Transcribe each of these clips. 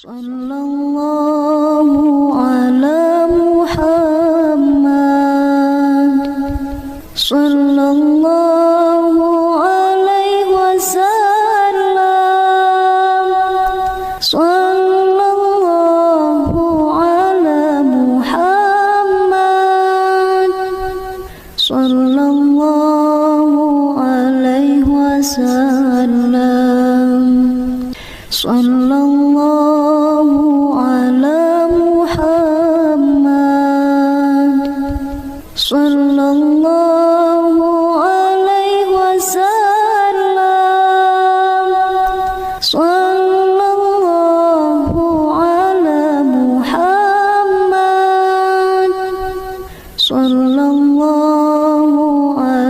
Sallallahu ala Muhammad, sallallahu alaihi wasallam, sallallahu ala Muhammad, sallallahu alaihi wasallam, sallallahu sallallahu alaihi wasallam, sallallahu ala Muhammad, sallallahu alaihi wasallam, sallallahu ala Muhammad, sallallahu sallallahu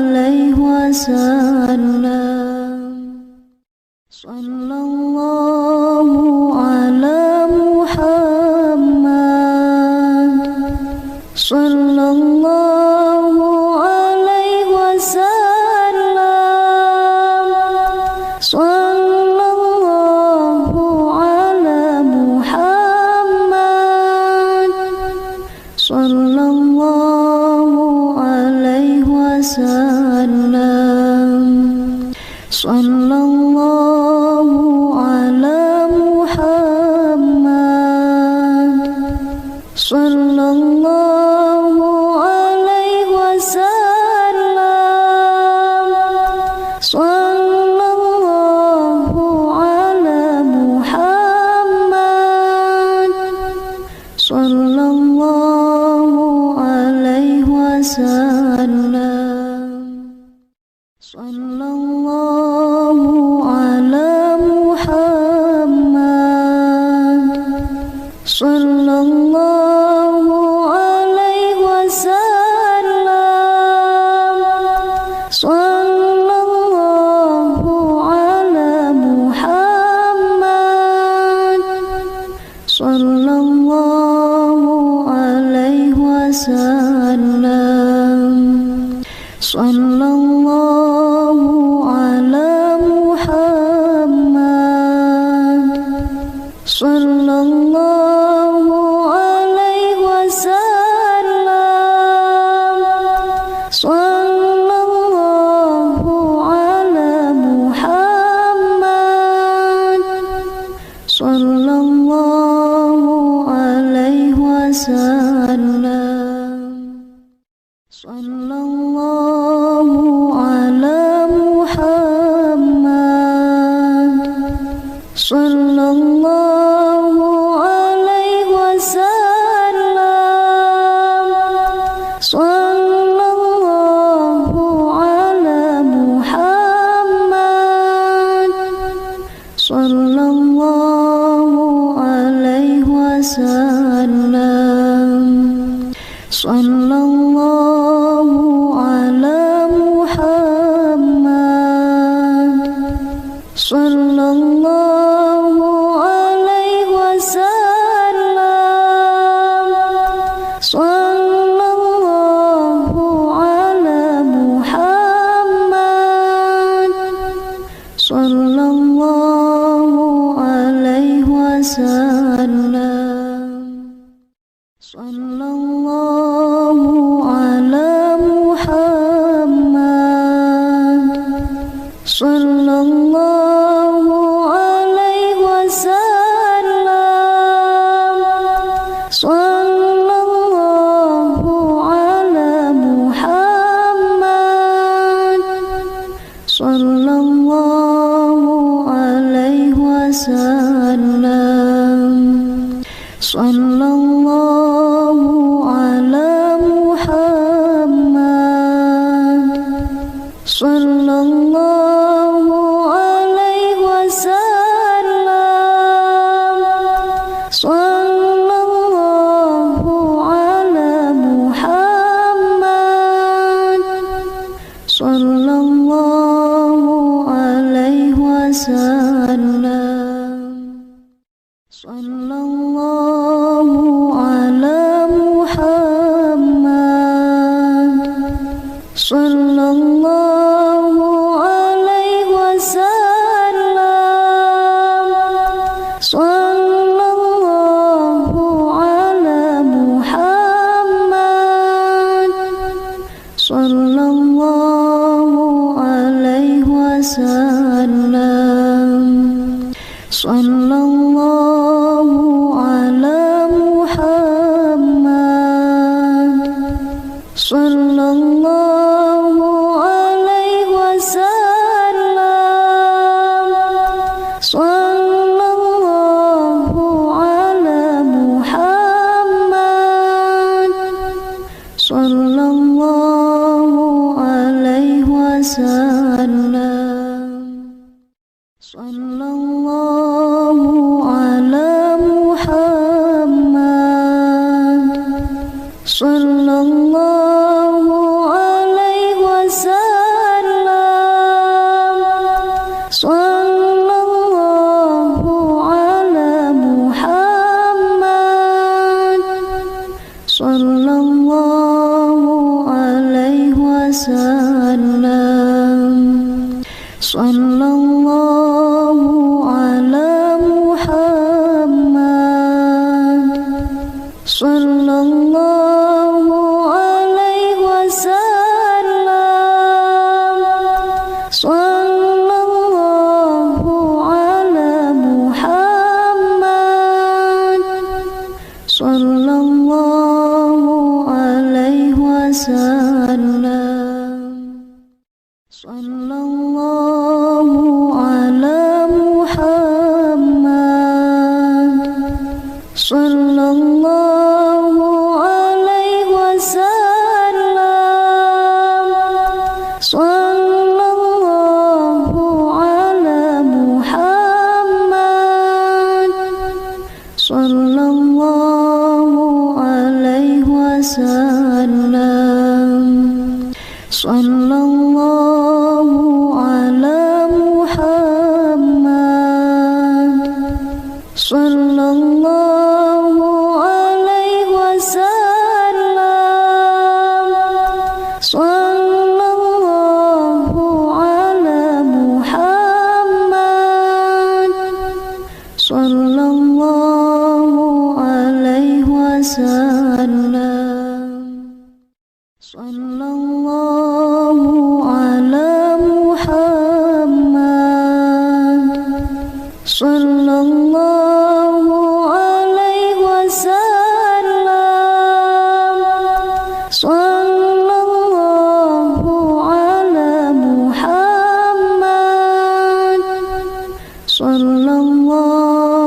ala Muhammad, sallallahu alaihi wasallam, sallallahu ala Muhammad, sallallahu alaihi wasallam, sallallahu alaihi wasallam, sallallahu ala Muhammad, sallallahu alaihi wasallam, sallallahu ala Muhammad, sallallahu alaihi wasallam, sallallahu ala Muhammad, sallallahu alaihi wasallam, sallallahu ala Muhammad, sallallahu alaihi wasallam, sallallahu ala Muhammad, sallallahu alaihi wasallam, sallallahu ala Muhammad, sallallahu alaihi wasallam, sallallahu ala Muhammad, sallallahu alaihi wasallam, sallallahu ala Muhammad, sallallahu alaihi wasallam, sallallahu ala Muhammad, sallallahu alaihi wasallam, sallallahu ala Muhammad, sallallahu alaihi wasallam, sallallahu ala Muhammad, sallallahu alaihi wasallam, sallallahu ala Muhammad, sallallahu alaihi wasallam, sallallahu ala Muhammad, sallallahu alaihi wasallam, sallallahu wasallam. Sallallahu ala Muhammad, sallallahu alaihi wasallam. Sallallahu ala Muhammad, sallallahu alaihi wasallam. Sallallahu ala Muhammad, sallallahu alaihi wasallam. Sallallahu ala Muhammad, sallallahu alaihi wasallam. Sallallahu ala Muhammad, sallallahu alaihi wasallam. Sallallahu ala Muhammad, sallallahu alaihi wasallam. Sallallahu ala Muhammad, sallallahu alaihi wasallam. Sallallahu ala Muhammad, sallallahu alaihi wasallam. Sallallahu ala Muhammad, sallallahu alaihi wasallam. Sallallahu ala Muhammad, sallallahu alaihi wasallam. Sallallahu ala Muhammad, sallallahu alaihi wasallam. Sallallahu ala Muhammad, sallallahu alaihi wasallam. Sallallahu ala Muhammad, sallallahu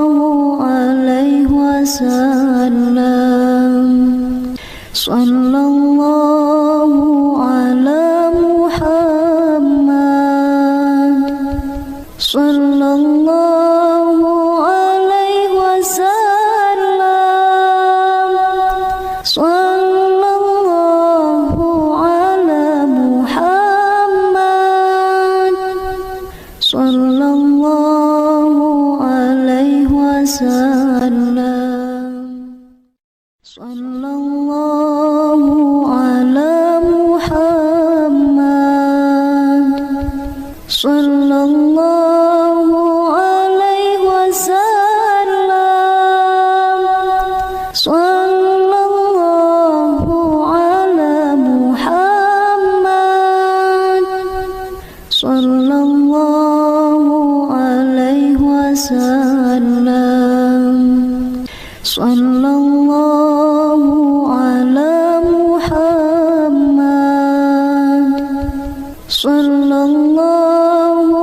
alaihi wasallam. Sallallahu ala Muhammad, sallallahu alaihi wasallam. Sallallahu ala Muhammad, sallallahu alaihi wasallam. Sallallahu ala Muhammad, sallallahu alaihi wasallam. Sallallahu ala Muhammad, sallallahu alaihi wasallam. Sallallahu ala Muhammad, sallallahu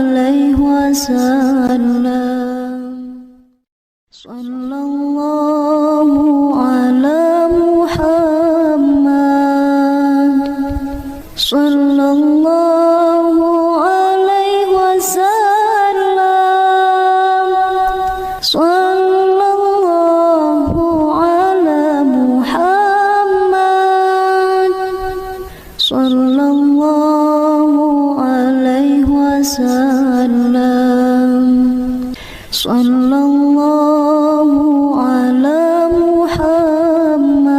alaihi wasallam. Sallallahu ala Muhammad, sallallahu alaihi wasallam. Sallallahu ala Muhammad, sallallahu alaihi wasallam. Sallallahu ala Muhammad,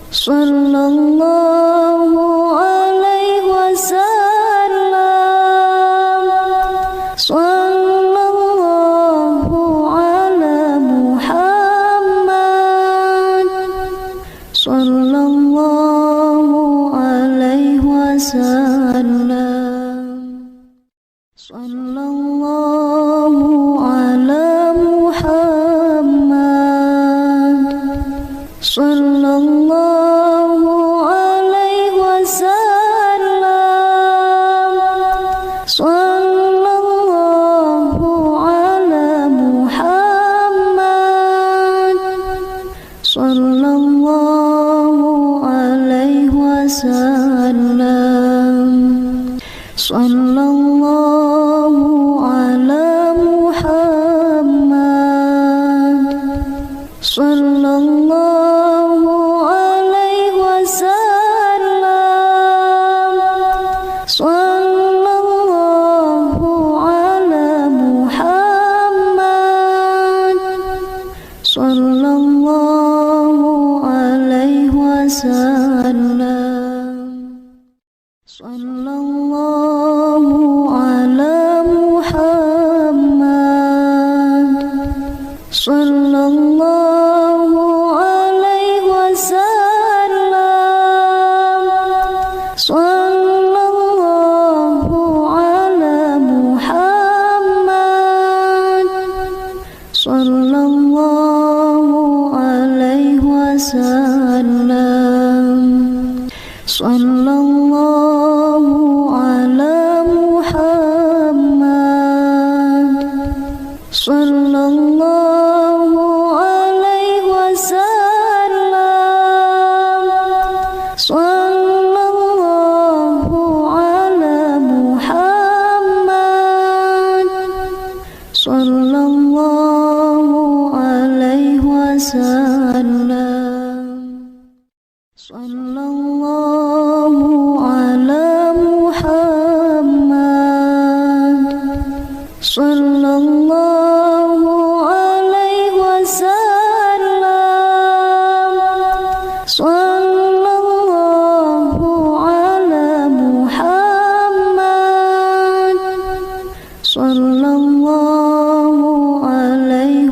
sallallahu alaihi wasallam. Sallallahu ala Muhammad. Sallallahu alaihi wasallam. Sallallahu ala Muhammad. Sallallahu alaihi wasallam. Sallallahu ala Muhammad. Sallallahu alaihi wasallam. Sallallahu ala Muhammad. Sallallahu alaihi wasallam. Sallallahu ala Muhammad. Sallallahu alaihi wasallam. Sallallahu ala Muhammad. Sallallahu alaihi wasallam. Sallallahu ala Muhammad. Sallallahu alaihi wasallam. Sallallahu ala Muhammad. Sallallahu alaihi wasallam. Sallallahu ala Muhammad. Sallallahu alaihi wasallam. Sallallahu ala Muhammad. Sallallahu alaihi wasallam. Sallallahu ala Muhammad. Sallallahu alaihi wasallam.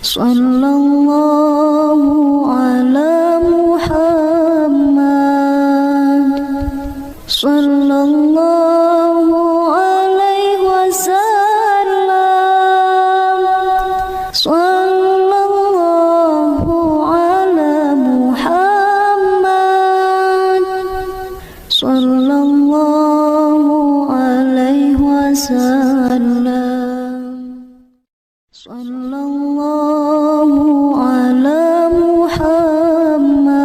Sallallahu ala Muhammad. Sallallahu alaihi wasallam. Sallallahu ala Muhammad. Sallallahu alaihi wasallam. Sallallahu ala Muhammad.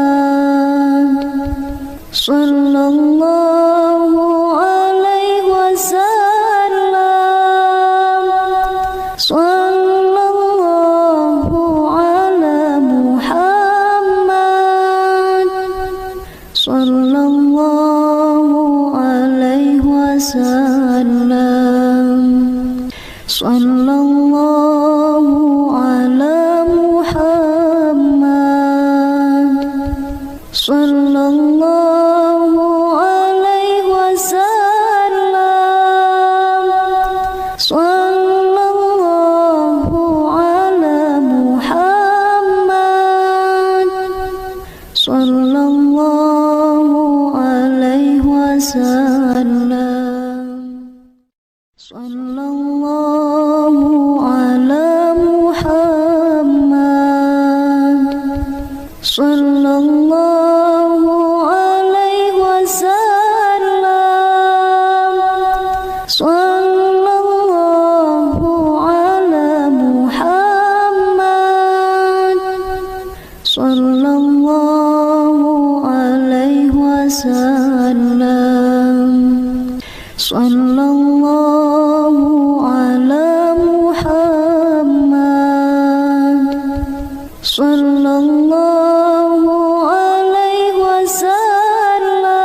Sallallahu alaihi wasallam. Sallallahu ala Muhammad. Sallallahu alaihi wasallam. Sallallahu ala Muhammad. Sallallahu alaihi wasallam. Sallallahu ala Muhammad. Sallallahu alaihi wasallam. Sallallahu ala Muhammad. Sallallahu alaihi wasallam. Sallallahu ala Muhammad. Sallallahu alaihi wasallam.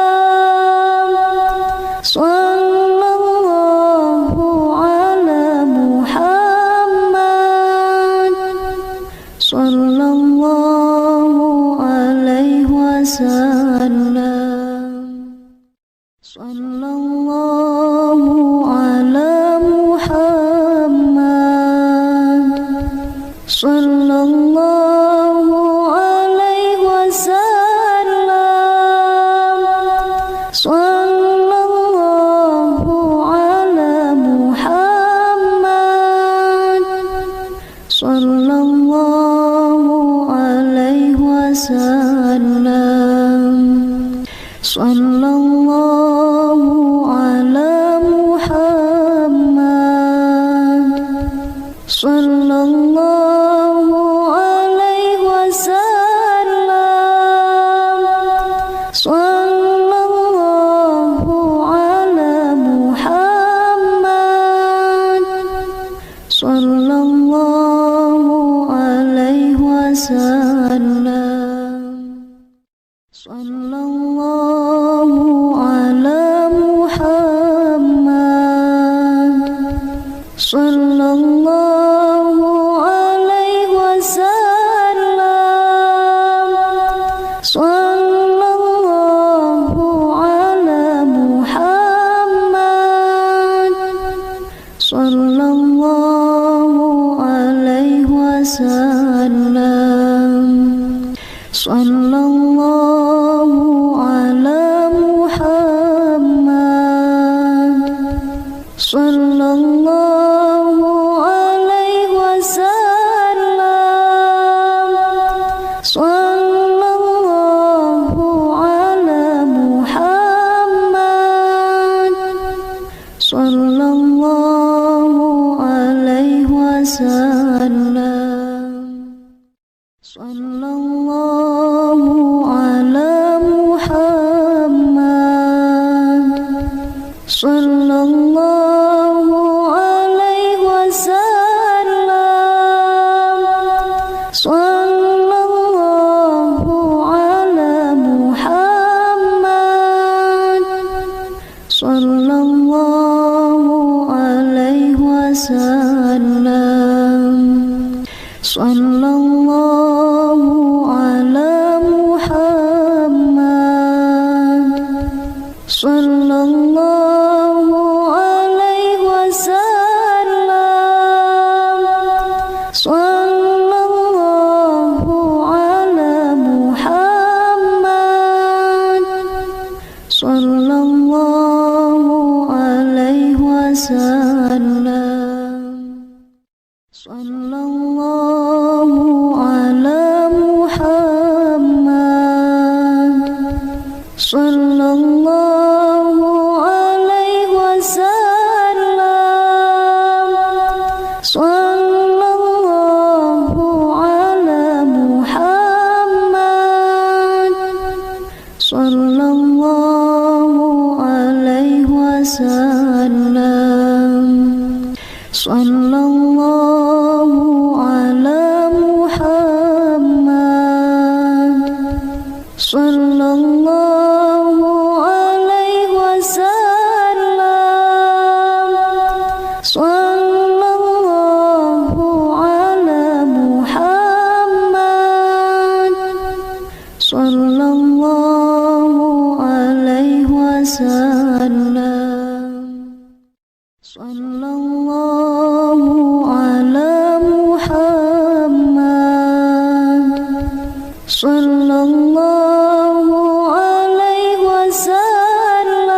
Sallallahu ala Muhammad. Sallallahu alaihi wasallam. Sallallahu ala Muhammad. Sallallahu alaihi wasallam. Sallallahu Sallallahu ala Muhammad. Sallallahu alaihi wasallam. Sallallahu ala Muhammad. Sallallahu alaihi wasallam. Sallallahu ala Muhammad. Sallallahu alaihi wasallam. Sallallahu ala Muhammad. Sallallahu alaihi wasallam. Sallallahu ala Muhammad. Sallallahu alaihi wasallam. Sallallahu ala Muhammad. Sallallahu alaihi wasallam. Sallallahu ala Muhammad. Sallallahu alaihi wasallam. Sallallahu ala Muhammad. Sallallahu alaihi wasallam. Sallallahu ala Muhammad. Sallallahu alaihi wasallam. Sallallahu ala Muhammad. Sallallahu alaihi wasallam. Sallallahu ala Muhammad. Sallallahu alaihi wasallam. Sallallahu ala Muhammad. Sallallahu alaihi wasallam. Sallallahu ala Muhammad. Sallallahu alaihi wasallam. Sallallahu ala Muhammad. Sallallahu alaihi wasallam. Sallallahu ala Muhammad. Sallallahu alaihi wasallam. Sallallahu ala Muhammad. Sallallahu alaihi wasallam.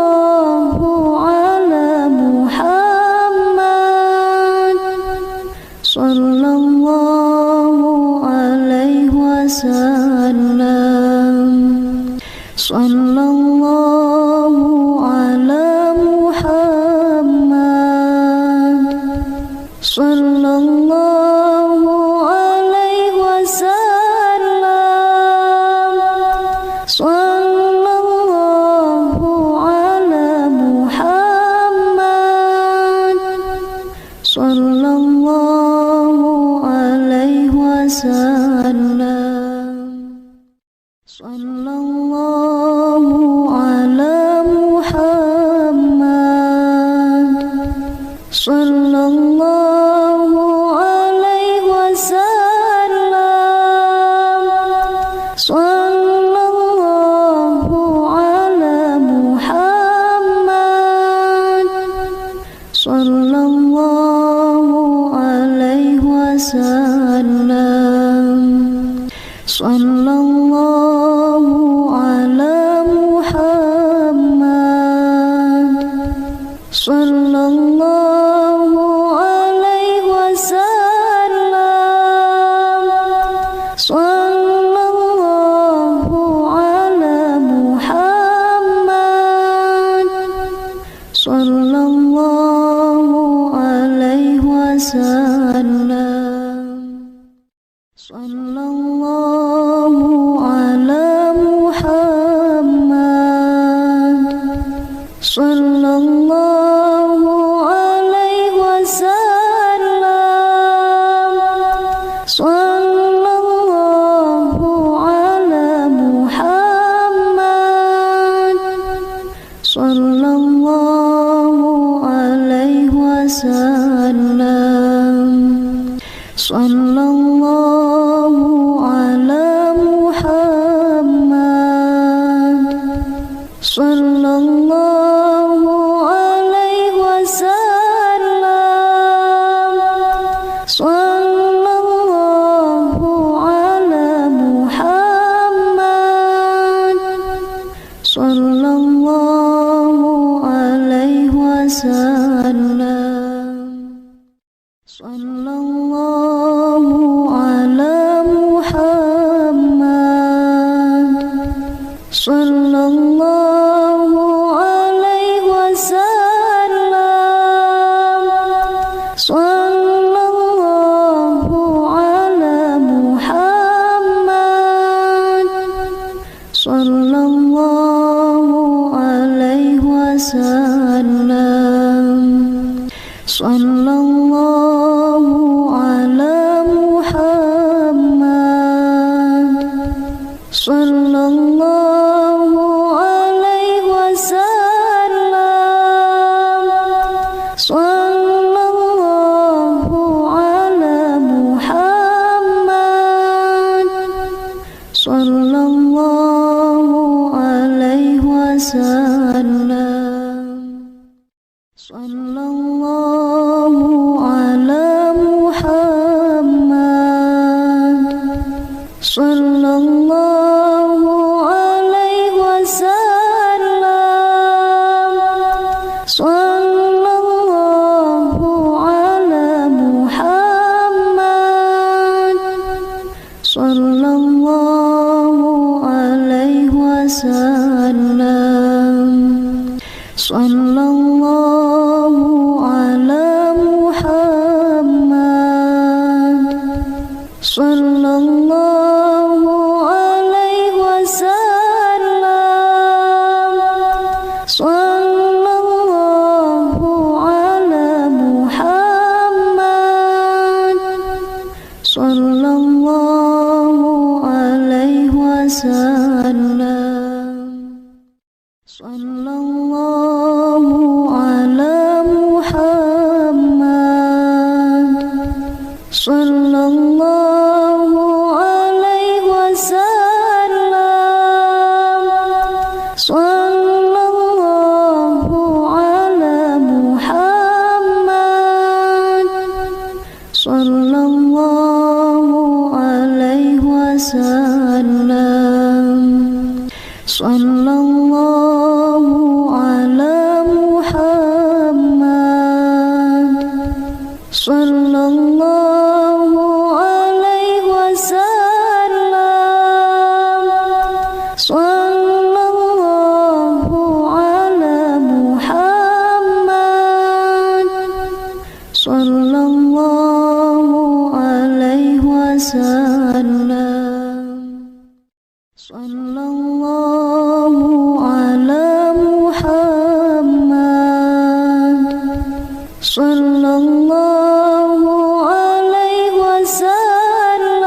Sallallahu ala Muhammad. Sallallahu alaihi wasallam. Sallallahu ala Muhammad. Sallallahu alaihi wasallam. Sallallahu ala Muhammad. Sallallahu alaihi wasallam. Sallallahu ala Muhammad. Sallallahu alaihi wasallam. Sallallahu ala Muhammad. sallallahu alaihi wasallam, sallallahu ala Muhammad, sallallahu alaihi wasallam, sallallahu ala Muhammad, sallallahu alaihi wasallam, sallallahu ala Muhammad, sallallahu alaihi wasallam, sallallahu ala Muhammad, sallallahu alaihi wasallam, sallallahu ala Muhammad, sallallahu alaihi wasallam, sallallahu ala Muhammad, sallallahu alaihi wasallam, sallallahu ala Muhammad, sallallahu alaihi wasallam, sallallahu ala Muhammad, sallallahu alaihi wasallam, sallallahu ala Muhammad, sallallahu alaihi wasallam, sallallahu ala Muhammad, sallallahu alaihi wasallam, sallallahu ala Muhammad, sallallahu alaihi wasallam, sallallahu ala Muhammad, sallallahu alaihi wasallam, sallallahu ala Muhammad, sallallahu alaihi wasallam, sallallahu ala Muhammad, sallallahu alaihi wasallam,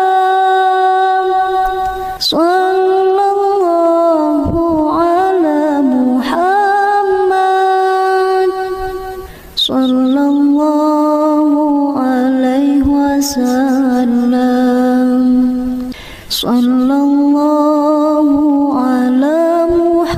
sallallahu ala Muhammad, sallallahu alaihi wasallam, sallallahu ala Muhammad,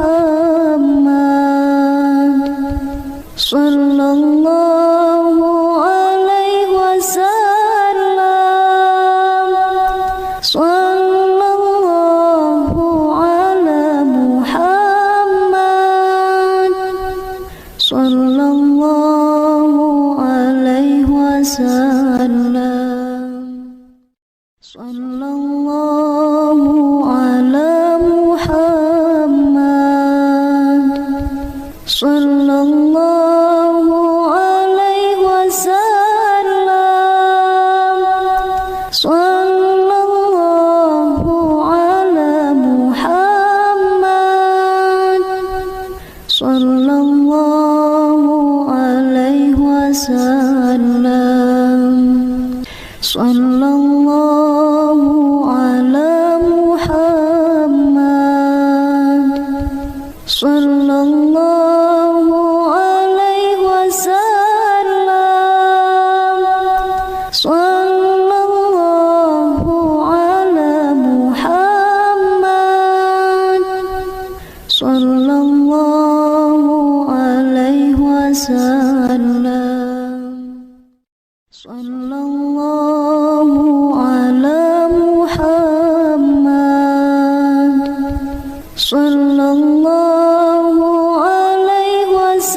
sallallahu alaihi wasallam,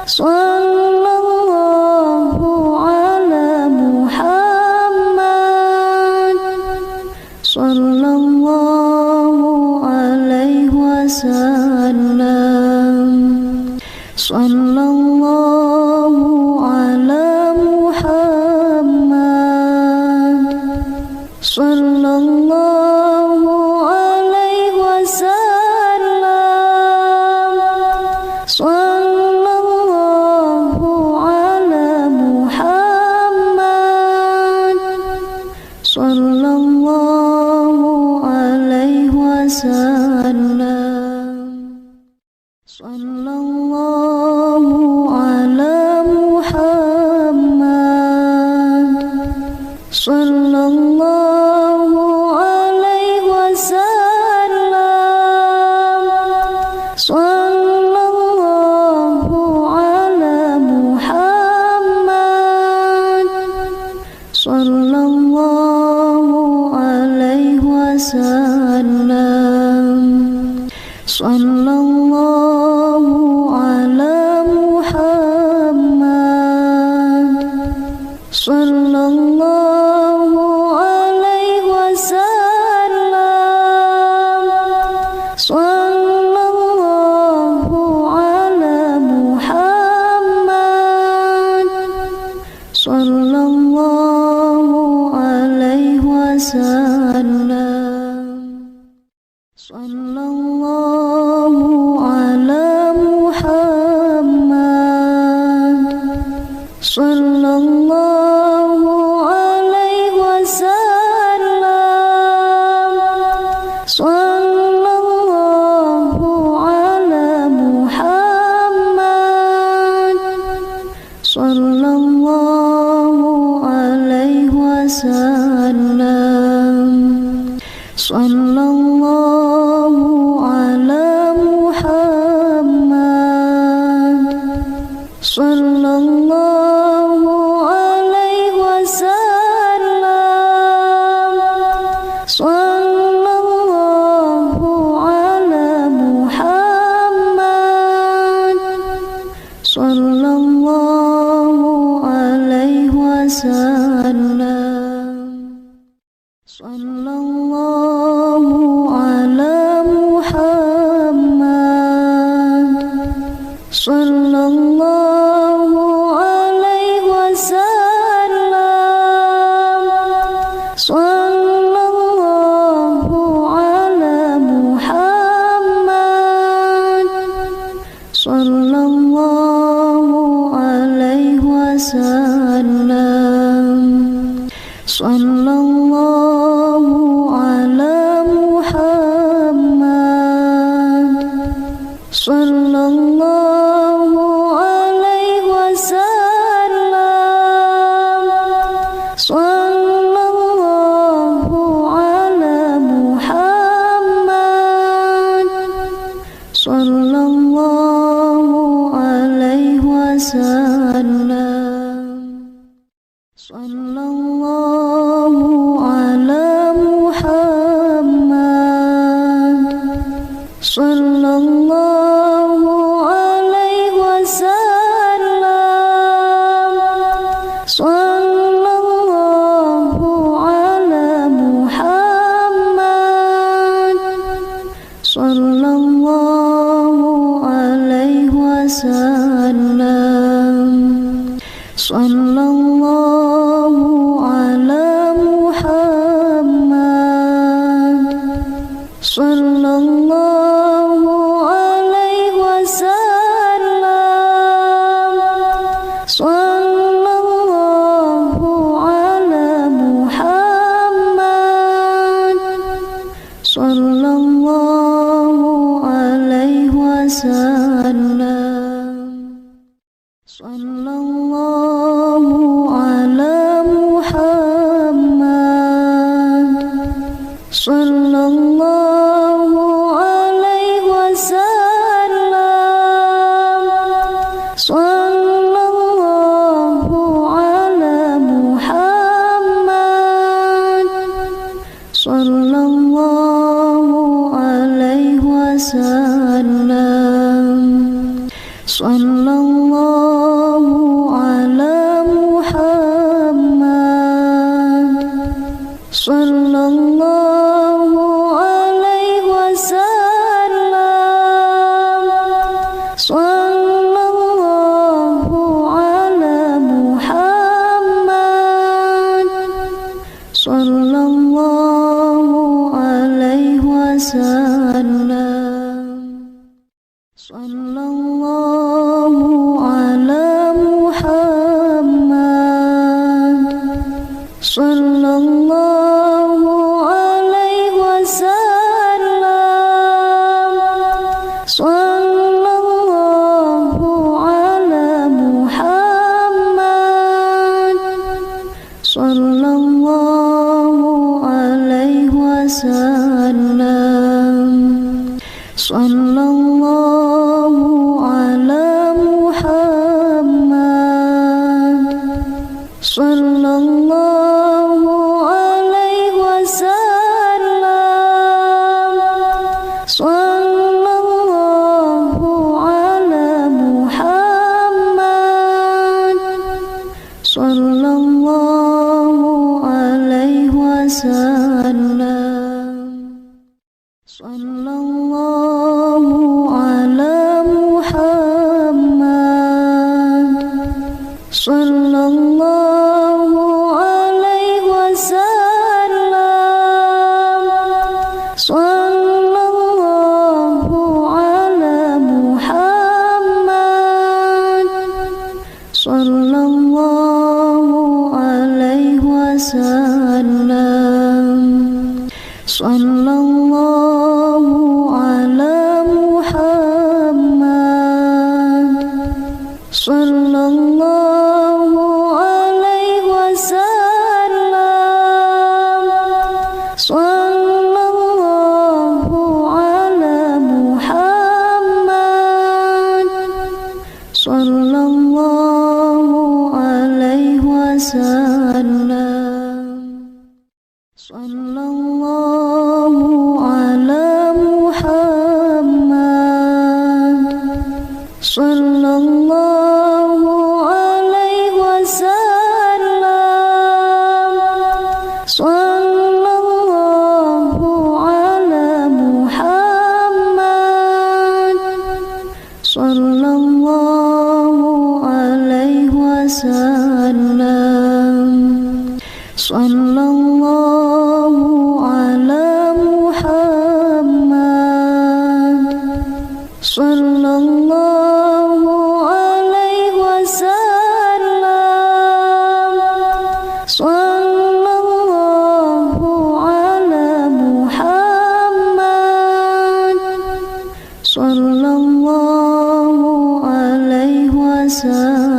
sallallahu ala Muhammad, sallallahu alaihi wasallam, sallallahu ala Muhammad, sallallahu alaihi wasallam, sallallahu ala Muhammad, sallallahu alaihi wasallam, sallallahu ala Muhammad, sallallahu alaihi wasallam, sallallahu ala Muhammad, sallallahu alaihi wasallam, sallallahu ala Muhammad, sallallahu alaihi wasallam, sallallahu ala Muhammad, sallallahu alaihi wasallam, sallallahu ala Muhammad, sallallahu alaihi wasallam, sallallahu ala Muhammad, sallallahu alaihi wasallam, sallallahu ala Muhammad, sallallahu alaihi wasallam, sallallahu ala Muhammad, sallallahu alaihi wasallam, sallallahu ala Muhammad, sallallahu alaihi wasallam, sallallahu ala Muhammad, sallallahu alaihi wasallam, sallallahu ala Muhammad, sallallahu alaihi wasallam, sallallahu ala Muhammad, sallallahu alaihi wasallam, sallallahu ala Muhammad, sallallahu alaihi wasallam, sallallahu ala Muhammad, sallallahu alaihi wasallam, sallallahu ala Muhammad, sallallahu alaihi wasallam, sallallahu ala Muhammad, sallallahu alaihi wasallam, sallallahu ala Muhammad, sallallahu alaihi wasallam, sallallahu ala Muhammad, sallallahu sallallahu alaihi wasallam. Sallallahu ala Muhammad. Sallallahu alaihi wasallam. Sallallahu ala Muhammad. Sallallahu alaihi wasallam. Sallallahu ala Muhammad. Sallallahu alaihi wasallam. Sallallahu ala Muhammad. Sallallahu alaihi wasallam. Sallallahu ala Muhammad. Sallallahu alaihi wasallam. Sallallahu ala Muhammad. Sallallahu alaihi wasallam. Sallallahu ala Muhammad. Sallallahu alaihi wasallam. Sallallahu ala Muhammad. Sallallahu alaihi wasallam. Sallallahu ala Muhammad. Sallallahu alaihi wasallam. Sallallahu ala Muhammad. Sallallahu alaihi wasallam. Sallallahu ala Muhammad. Sallallahu alaihi wasallam. Sallallahu ala Muhammad. Sallallahu alaihi wasallam. Sallallahu ala Muhammad. Sallallahu alaihi wasallam. Sallallahu ala Muhammad. Sallallahu alaihi wasallam. Sallallahu ala Muhammad. Sallallahu alaihi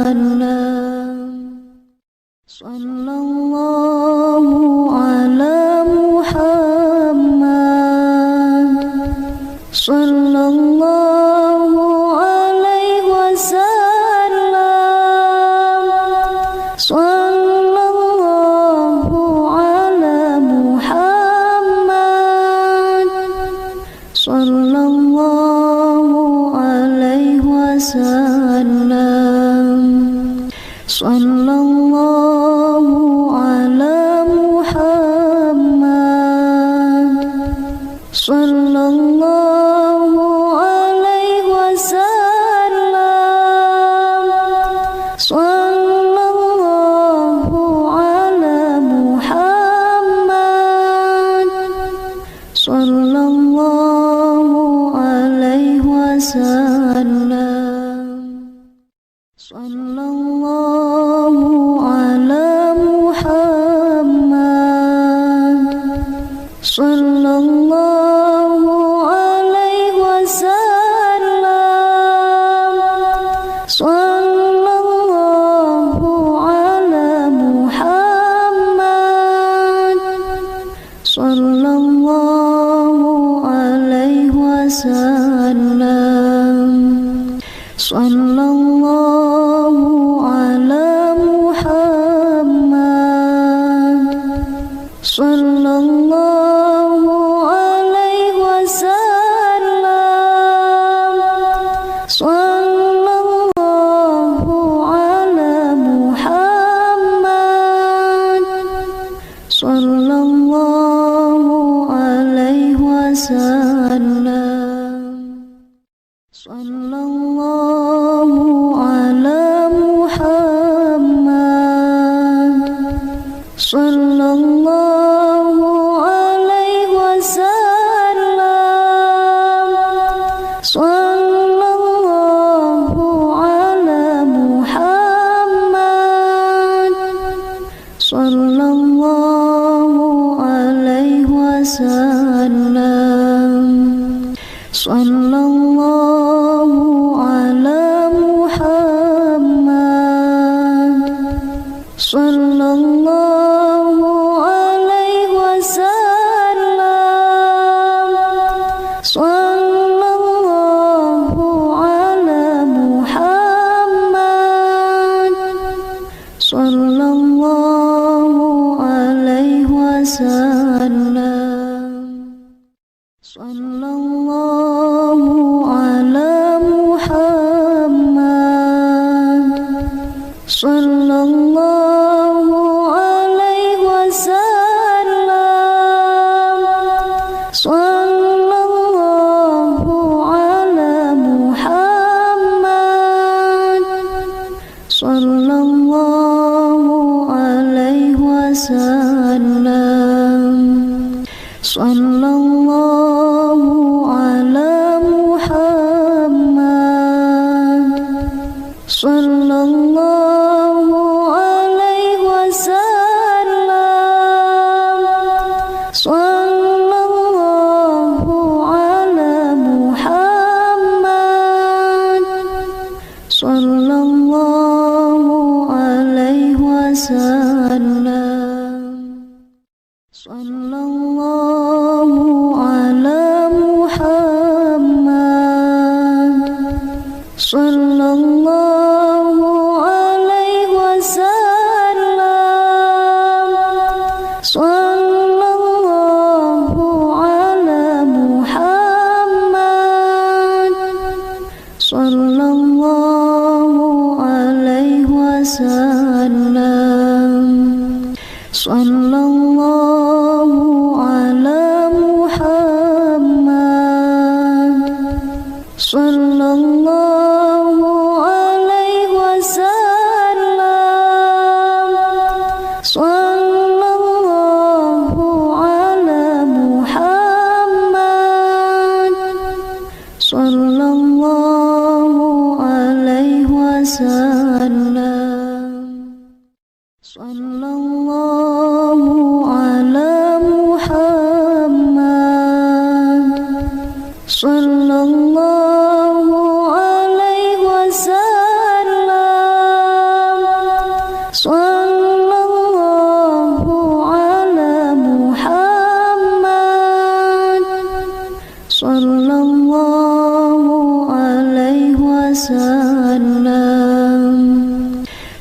wasallam. Sallallahu ala Muhammad. Sallallahu alaihi wasallam. Sallallahu ala Muhammad. Sallallahu alaihi wasallam. Sallallahu ala Muhammad. Sallallahu alaihi wasallam. Sallallahu ala Muhammad. Sallallahu alaihi wasallam. Sallallahu ala Muhammad. Sallallahu alaihi wasallam. Sallallahu ala Muhammad. Sallallahu Sallallahu ala Muhammad, sallallahu alaihi wasallam, sallallahu ala Muhammad, sallallahu alaihi wasallam, sallallahu ala Muhammad, sallallahu alaihi wasallam, sallallahu ala Muhammad, sallallahu alaihi wasallam, sallallahu ala Muhammad, sallallahu alaihi wasallam, sallallahu ala Muhammad, sallallahu alaihi wasallam, sallallahu ala Muhammad, sallallahu alaihi wasallam, sallallahu ala Muhammad, sallallahu alaihi wasallam, sallallahu ala Muhammad, sallallahu alaihi wasallam, sallallahu ala Muhammad, sallallahu alaihi wasallam, sallallahu ala Muhammad, sallallahu alaihi wasallam, sallallahu ala Muhammad, sallallahu alaihi wasallam, sallallahu ala Muhammad, sallallahu alaihi wasallam, sallallahu ala Muhammad, sallallahu alaihi wasallam, sallallahu ala Muhammad, sallallahu alaihi wasallam,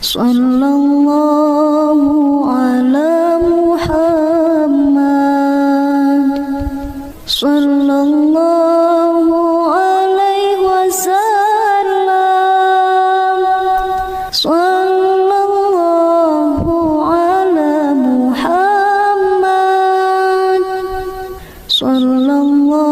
sallallahu ala Muhammad, sallallahu alaihi wasallam, sallallahu ala Muhammad, sallallahu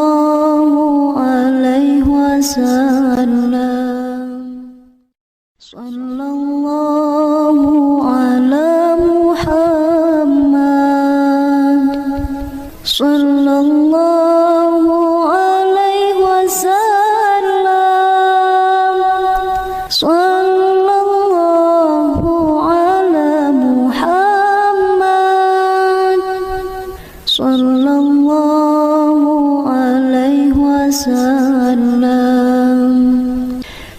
alaihi wasallam, sallallahu ala Muhammad, sallallahu alaihi wasallam,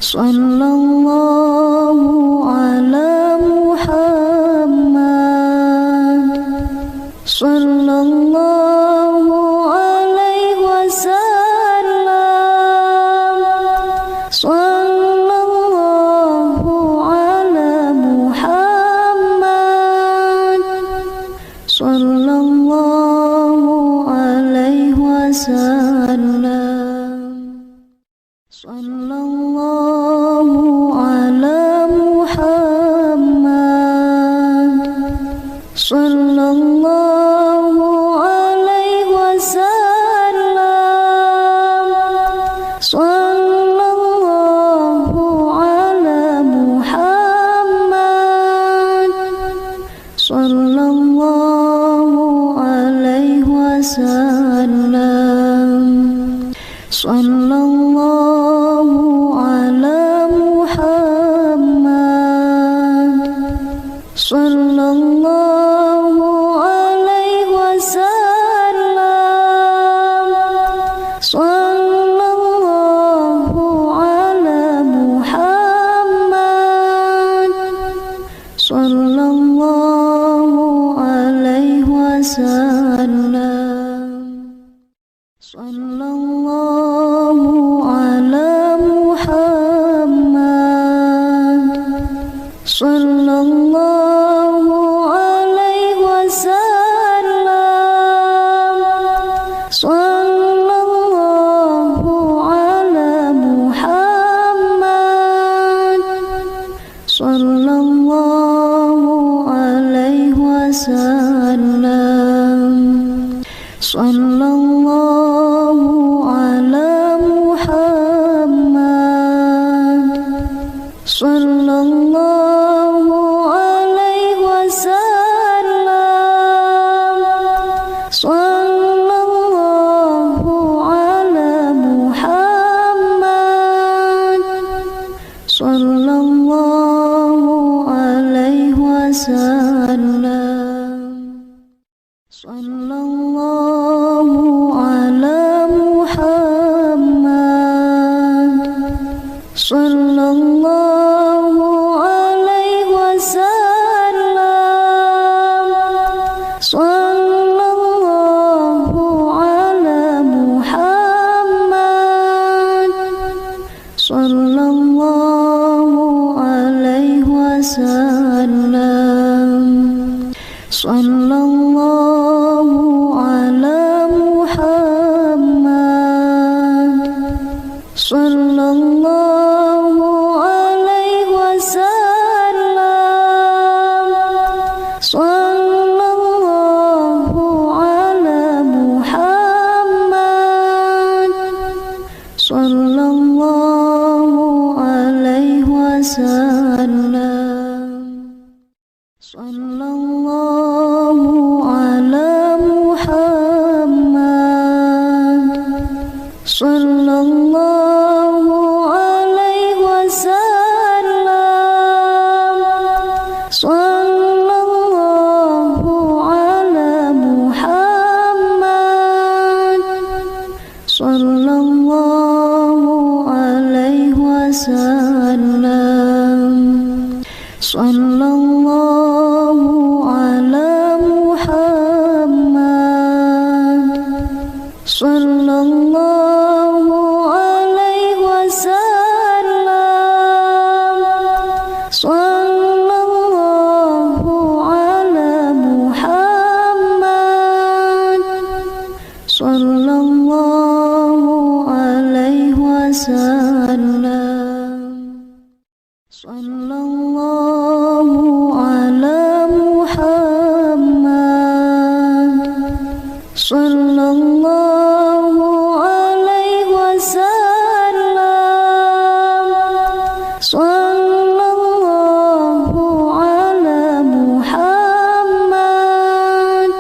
sallallahu ala Muhammad, sallallahu alaihi wasallam, sallallahu ala Muhammad, sallallahu alaihi wasallam, sallallahu ala Muhammad, sallallahu alaihi wasallam, wasallam. Sallallahu ala Muhammad, sallallahu alaihi wasallam. Sallallahu ala Muhammad, sallallahu alaihi wasallam. Sallallahu ala Muhammad, sallallahu alaihi wasallam. Sallallahu ala Muhammad, sallallahu alaihi wasallam. Sallallahu ala Muhammad, sallallahu alaihi wasallam. Sallallahu ala Muhammad, sallallahu alaihi wasallam. Sallallahu ala Muhammad, sallallahu alaihi wasallam. Sallallahu ala Muhammad, sallallahu alaihi wasallam. Sallallahu ala Muhammad, sallallahu alaihi wasallam. Sallallahu ala Muhammad, sallallahu alaihi wasallam. Sallallahu ala Muhammad, sallallahu alaihi wasallam. Sallallahu ala Muhammad, sallallahu alaihi wasallam. Sallallahu ala Muhammad, sallallahu alaihi wasallam. Sallallahu ala Muhammad, sallallahu alaihi wasallam. Sallallahu ala Muhammad, sallallahu alaihi wasallam. Sallallahu ala Muhammad, sallallahu alaihi wasallam. Sallallahu ala Muhammad,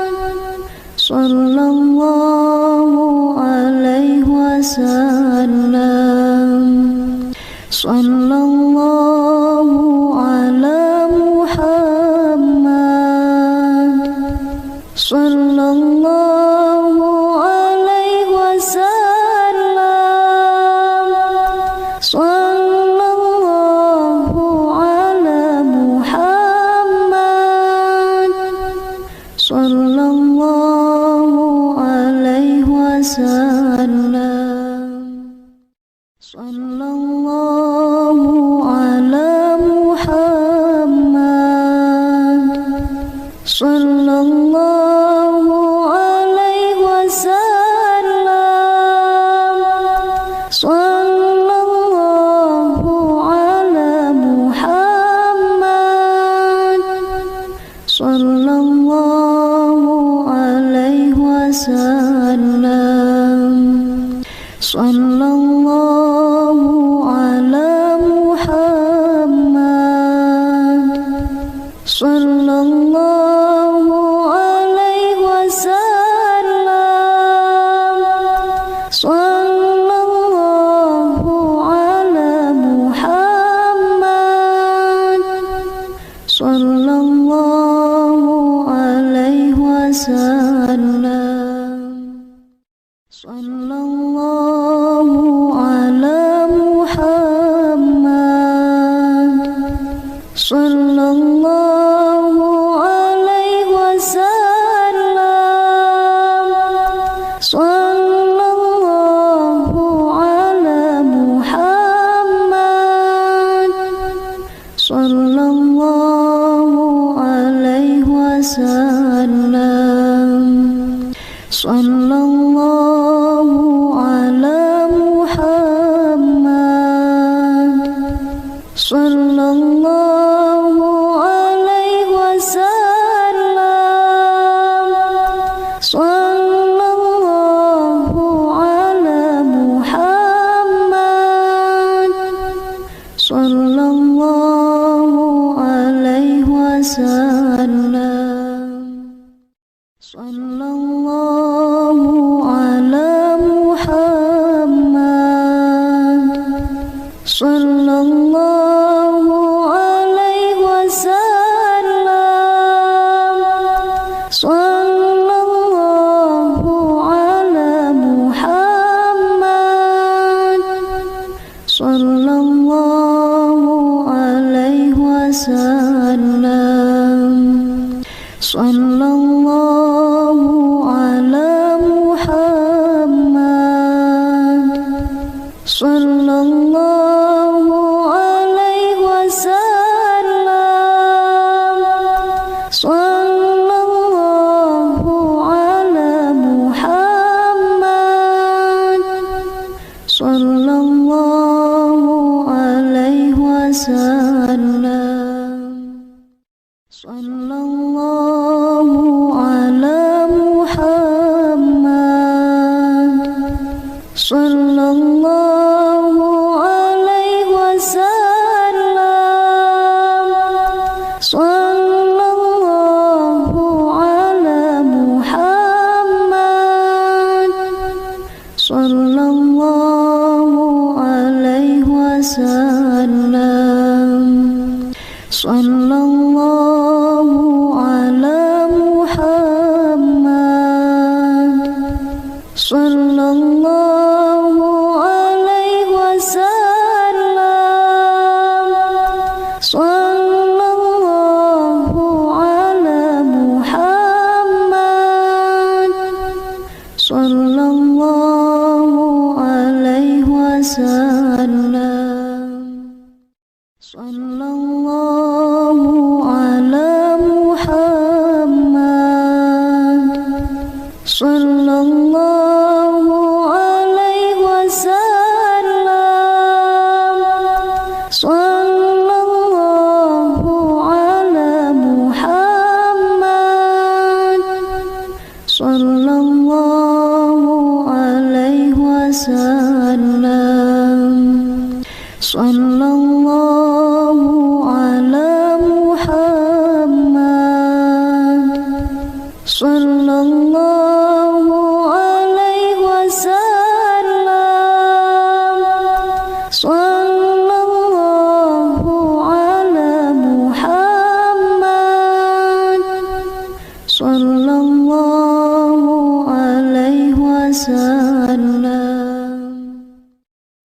sallallahu alaihi wasallam. Sallallahu ala Muhammad, sallallahu alaihi wasallam. Sallallahu ala Muhammad, sallallahu alaihi wasallam. Sallallahu ala Muhammad, sallallahu alaihi wasallam. Sallallahu ala Muhammad, sallallahu alaihi wasallam. Sallallahu ala Muhammad. Sallallahu alaihi wasallam. Sallallahu ala Muhammad. Sallallahu alaihi wasallam. Sallallahu ala Muhammad. Sallallahu alaihi wasallam. Sallallahu ala Muhammad. Sallallahu alaihi wasallam. Sallallahu ala Muhammad. Sallallahu alaihi wasallam. Sallallahu ala Muhammad. Sallallahu alaihi wasallam. Sallallahu ala Muhammad. Sallallahu alaihi wasallam. Sallallahu ala Muhammad. Sallallahu alaihi wasallam. Sallallahu ala Muhammad. Sallallahu alaihi wasallam. Sallallahu ala Muhammad. Sallallahu alaihi wasallam. Sallallahu ala Muhammad. Sallallahu alaihi wasallam. Sallallahu ala Muhammad. Sallallahu alaihi wasallam. Sallallahu ala Muhammad. Sallallahu alaihi wasallam. Sallallahu ala Muhammad. Sallallahu alaihi wasallam. Sallallahu ala Muhammad. Sallallahu alaihi wasallam. Sallallahu ala Muhammad. Sallallahu alaihi wasallam.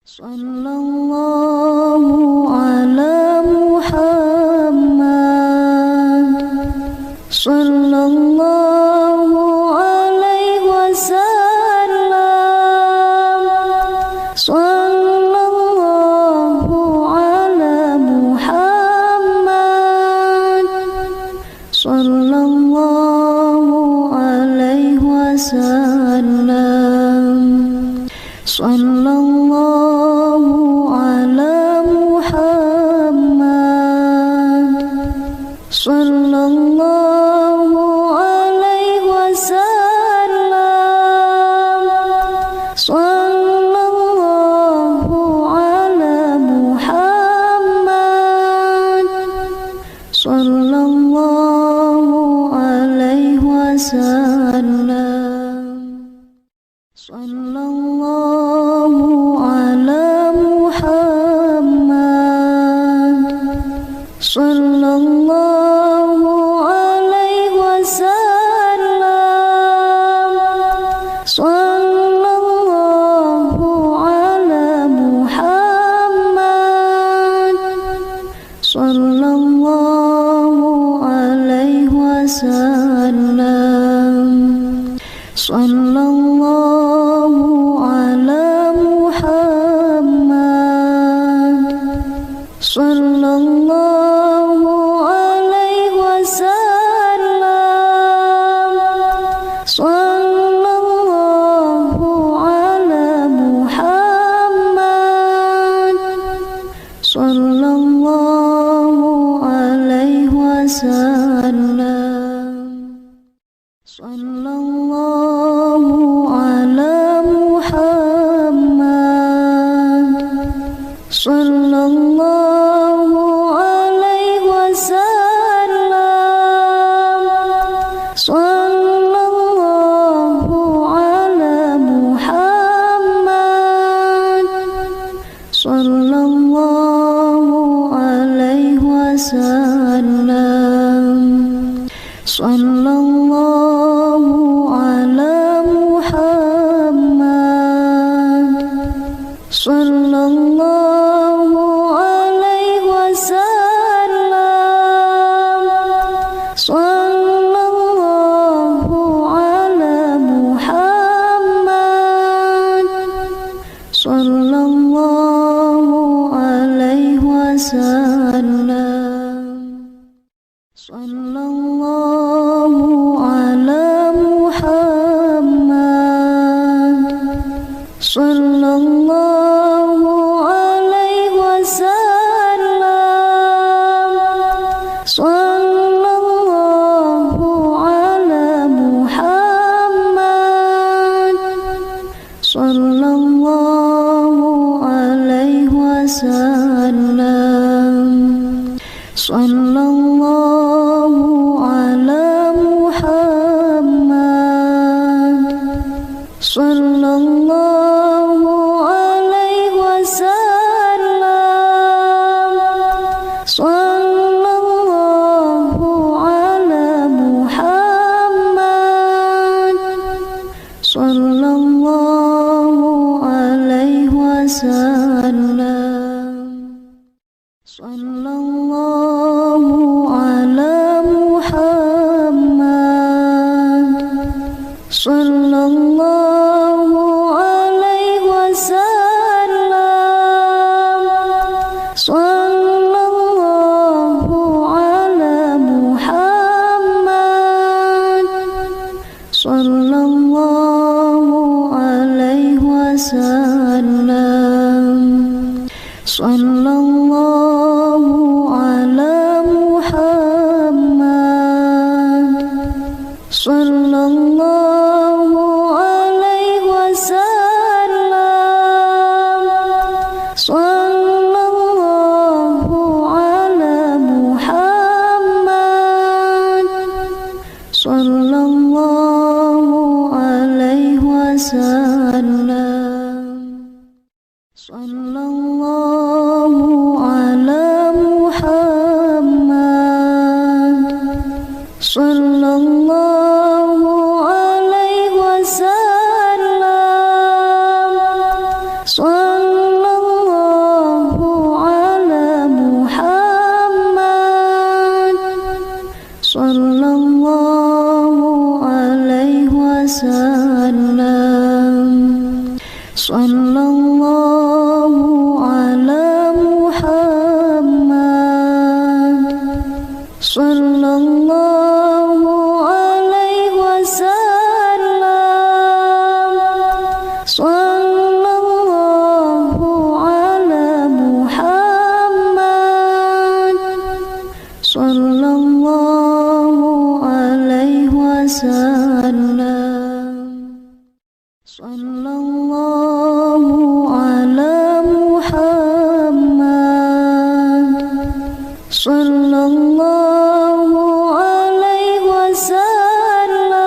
Sallallahu ala Muhammad. Sallallahu alaihi wasallam. Sallallahu ala Muhammad. Sallallahu alaihi wasallam. Sallallahu ala Muhammad. Sallallahu alaihi wasallam. Sallallahu ala Muhammad. Sallallahu alaihi wasallam. Sallallahu ala Muhammad. Sallallahu alaihi wasallam. Sallallahu sallallahu alaihi wasallam, sallallahu ala Muhammad, sallallahu alaihi wasallam, sallallahu ala Muhammad, sallallahu alaihi wasallam, sallallahu ala Muhammad, sallallahu alaihi wasallam, sallallahu ala Muhammad, sallallahu alaihi wasallam, sallallahu ala Muhammad, sallallahu alaihi wasallam, sallallahu ala Muhammad, sallallahu alaihi wasallam, sallallahu ala Muhammad, sallallahu alaihi wasallam, sallallahu ala Muhammad, sallallahu alaihi wasallam, sallallahu ala Muhammad, sallallahu alaihi wasallam, sallallahu ala Muhammad, sallallahu alaihi wasallam, sallallahu ala Muhammad, sallallahu alaihi wasallam, sallallahu ala Muhammad, sallallahu alaihi wasallam, sallallahu ala Muhammad, sallallahu alaihi wasallam, sallallahu ala Muhammad, sallallahu alaihi wasallam, sallallahu ala Muhammad, sallallahu alaihi wasallam,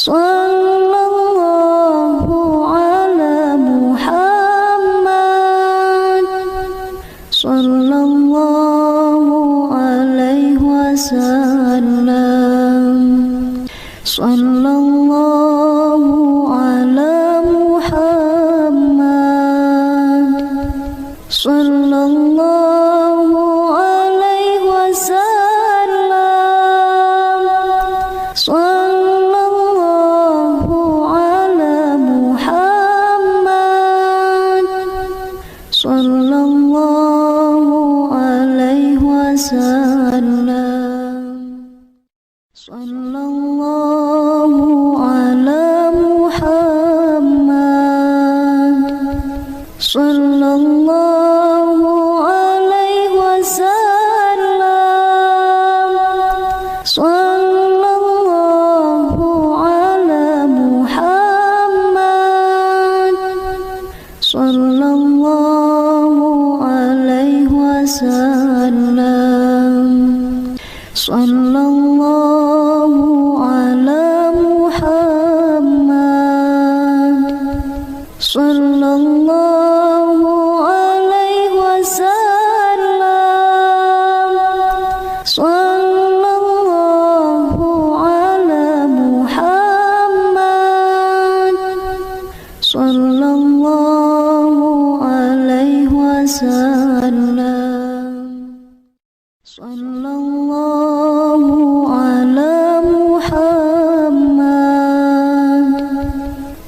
sallallahu ala Muhammad, sallallahu alaihi wasallam, sallallahu ala Muhammad, sallallahu alaihi wasallam, sallallahu ala Muhammad, sallallahu alaihi wasallam, sallallahu ala Muhammad, sallallahu alaihi wasallam, sallallahu ala Muhammad, sallallahu alaihi wasallam, sallallahu ala Muhammad, sallallahu alaihi wasallam, sallallahu ala Muhammad,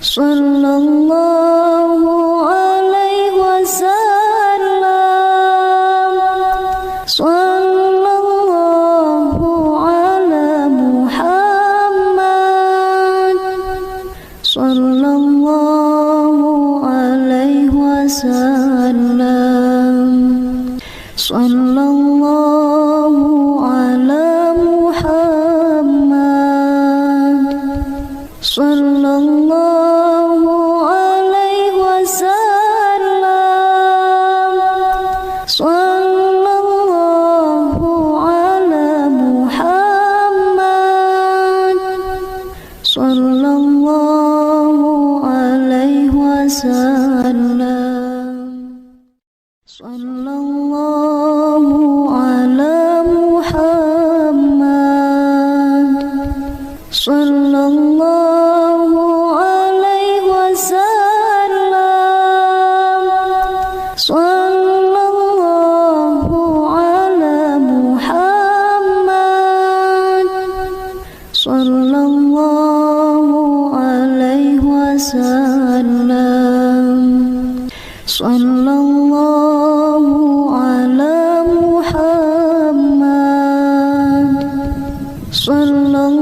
sallallahu alaihi wasallam, sallallahu ala Muhammad, sallallahu alaihi wasallam, sallallahu ala Muhammad, sallallahu alaihi wasallam, sallallahu ala Muhammad, sallallahu alaihi wasallam, sallallahu ala Muhammad, sallallahu alaihi wasallam, sallallahu ala Muhammad, sallallahu alaihi wasallam, sallallahu ala Muhammad, sallallahu